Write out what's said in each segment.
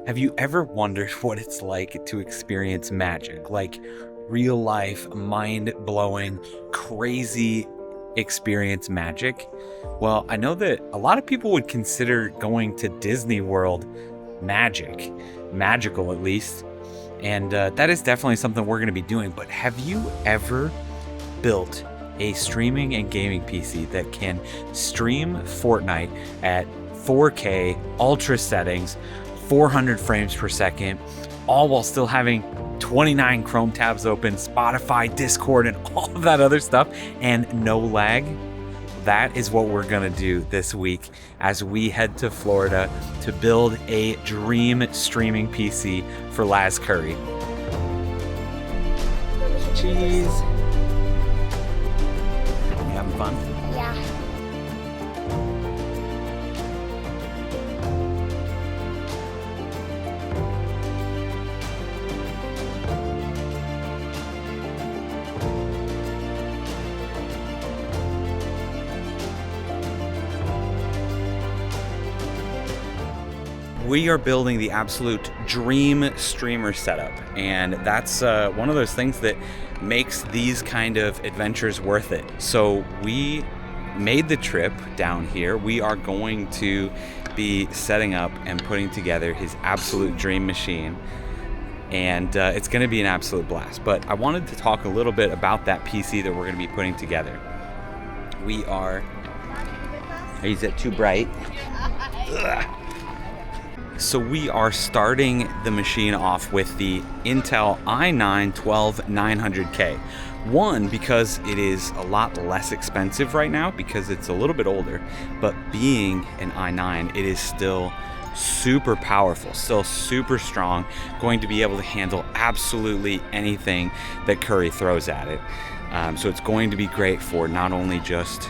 Have you ever wondered what it's like to experience magic? Like real life, mind-blowing, crazy experience magic? Well, I know that a lot of people would consider going to Disney World magical at least. And that is definitely something we're going to be doing. But have you ever built a streaming and gaming PC that can stream Fortnite at 4K ultra settings, 400 frames per second, all while still having 29 Chrome tabs open, Spotify, Discord, and all of that other stuff, and no lag? That is what we're gonna do this week as we head to Florida to build a dream streaming PC for Laz Curry. Cheese. You having fun? Yeah. We are building the absolute dream streamer setup, and that's one of those things that makes these kind of adventures worth it. So we made the trip down here. We are going to be setting up and putting together his absolute dream machine, and it's going to be an absolute blast. But I wanted to talk a little bit about that PC that we're going to be putting together. Is it too bright? Ugh. So we are starting the machine off with the Intel i9-12900K. One, because it is a lot less expensive right now because it's a little bit older, but being an i9, it is still super powerful, still super strong, going to be able to handle absolutely anything that Curry throws at it. So it's going to be great for not only just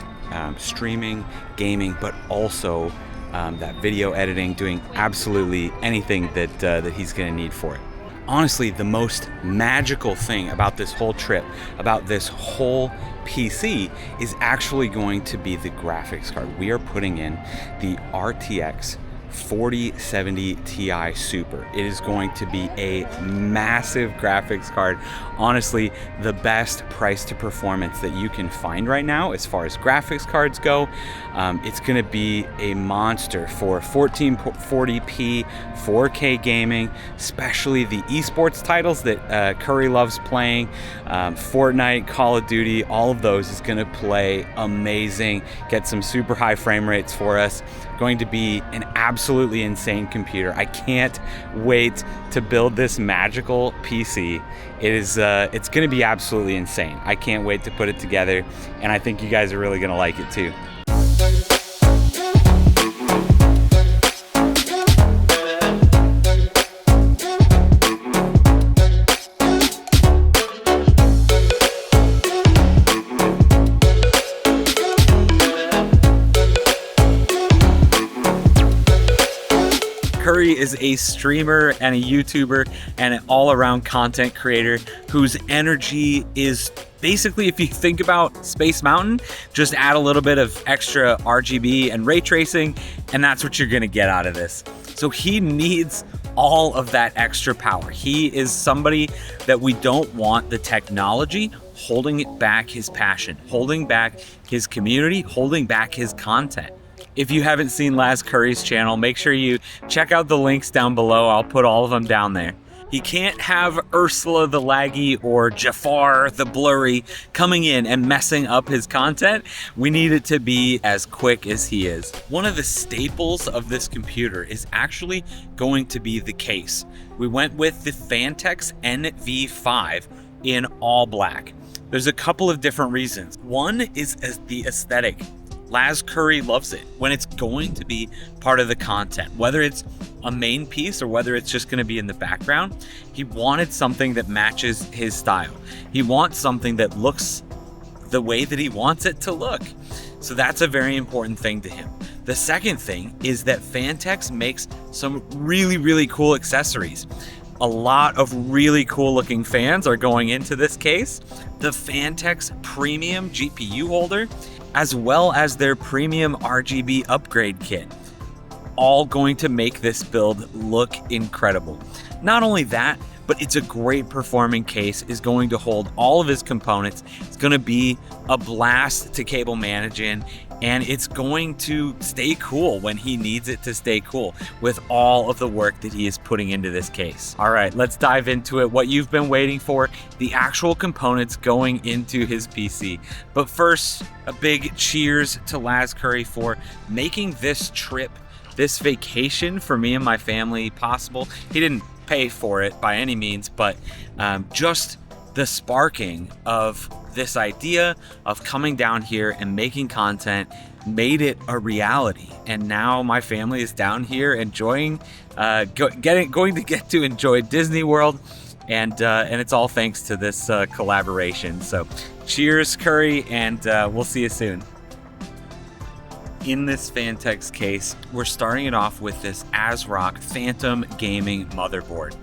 streaming, gaming, but also that video editing, doing absolutely anything that he's going to need for it. Honestly, the most magical thing about this whole trip, about this whole PC, is actually going to be the graphics card. We are putting in the RTX 4070 Ti Super. It is going to be a massive graphics card. Honestly, the best price to performance that you can find right now as far as graphics cards go. It's going to be a monster for 1440p 4K gaming, especially the esports titles that Curry loves playing. Fortnite, Call of Duty, all of those is going to play amazing, get some super high frame rates for us. Going to be an absolutely insane computer. I can't wait to build this magical PC. It's going to be absolutely insane. I can't wait to put it together, and I think you guys are really going to like it too. Curry is a streamer and a YouTuber and an all-around content creator whose energy is basically, if you think about Space Mountain, just add a little bit of extra RGB and ray tracing, and that's what you're gonna get out of this. So he needs all of that extra power. He is somebody that we don't want the technology holding back his passion, holding back his community, holding back his content. If you haven't seen Laz Curry's channel, make sure you check out the links down below. I'll put all of them down there. He can't have Ursula the laggy or Jafar the blurry coming in and messing up his content. We need it to be as quick as he is. One of the staples of this computer is actually going to be the case. We went with the Fantex NV5 in all black. There's a couple of different reasons. One is the aesthetic. Laz Curry loves it when it's going to be part of the content, whether it's a main piece or whether it's just going to be in the background. He wanted something that matches his style. He wants something that looks the way that he wants it to look. So that's a very important thing to him. The second thing is that Fantex makes some really, really cool accessories. A lot of really cool looking fans are going into this case. The Fantex Premium GPU holder, as well as their premium RGB upgrade kit. all going to make this build look incredible. Not only that, but it's a great performing case, is going to hold all of his components. It's going to be a blast to cable manage in, and it's going to stay cool when he needs it to stay cool with all of the work that he is putting into this case. All right, let's dive into it. What you've been waiting for, the actual components going into his PC. But first, a big cheers to Laz Curry for making this trip, this vacation for me and my family possible. He didn't pay for it by any means, but just the sparking of this idea of coming down here and making content made it a reality. And now my family is down here enjoying, going to get to enjoy Disney World, and it's all thanks to this collaboration. So cheers, Curry, and we'll see you soon. In this Fantex case, we're starting it off with this ASRock Phantom Gaming motherboard.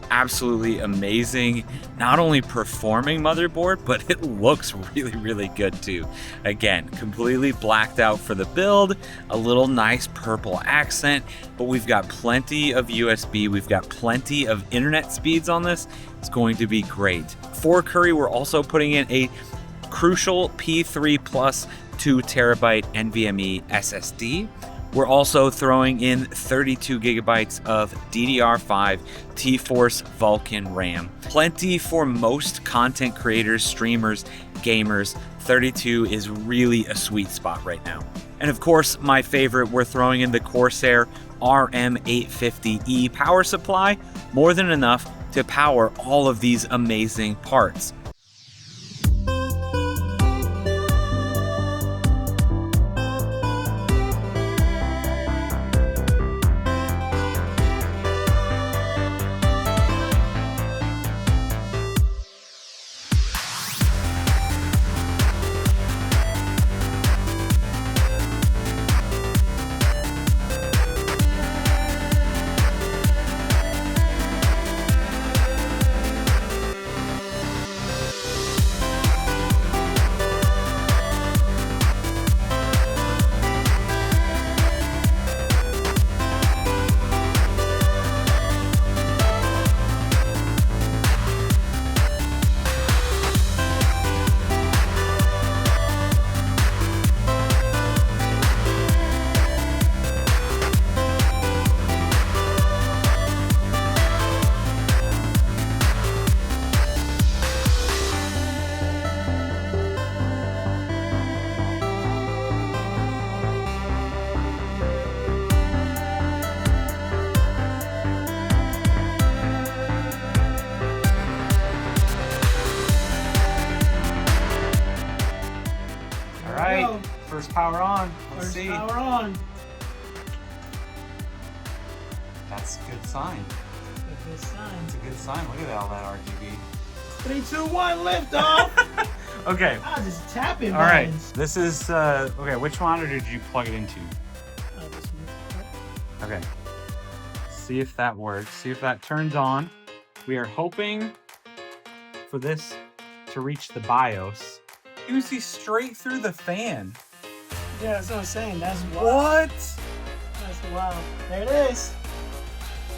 Absolutely amazing, not only performing motherboard, but it looks really, really good too. Again, completely blacked out for the build, a little nice purple accent, but we've got plenty of USB, we've got plenty of internet speeds on this. It's going to be great. For Curry, we're also putting in a Crucial P3 Plus 2 terabyte NVMe SSD. We're also throwing in 32 gigabytes of DDR5 T-Force Vulkan RAM. Plenty for most content creators, streamers, gamers. 32 is really a sweet spot right now. And of course, my favorite, we're throwing in the Corsair RM850E power supply. More than enough to power all of these amazing parts. First power on. Let's see. Power on. That's a good sign. A good sign. It's a good sign. Look at all that RGB. 3, 2, 1, lift off. Okay. I was just tapping. All right. This is okay. Which monitor did you plug it into? This one. Okay. See if that works. See if that turns on. We are hoping for this to reach the BIOS. You see straight through the fan. Yeah, that's what I'm saying. That's wild. What? That's wild. There it is.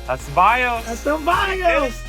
That's the BIOS. That's the BIOS.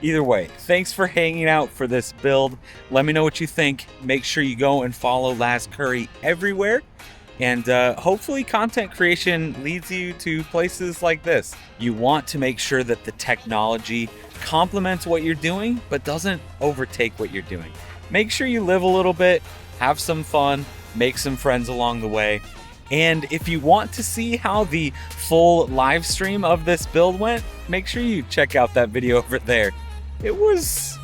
Either way, thanks for hanging out for this build. Let me know what you think. Make sure you go and follow Laz Curry everywhere. And hopefully content creation leads you to places like this. You want to make sure that the technology complements what you're doing, but doesn't overtake what you're doing. Make sure you live a little bit, have some fun, make some friends along the way, And if you want to see how the full live stream of this build went, make sure you check out that video over there. It was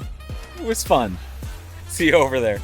fun. See you over there.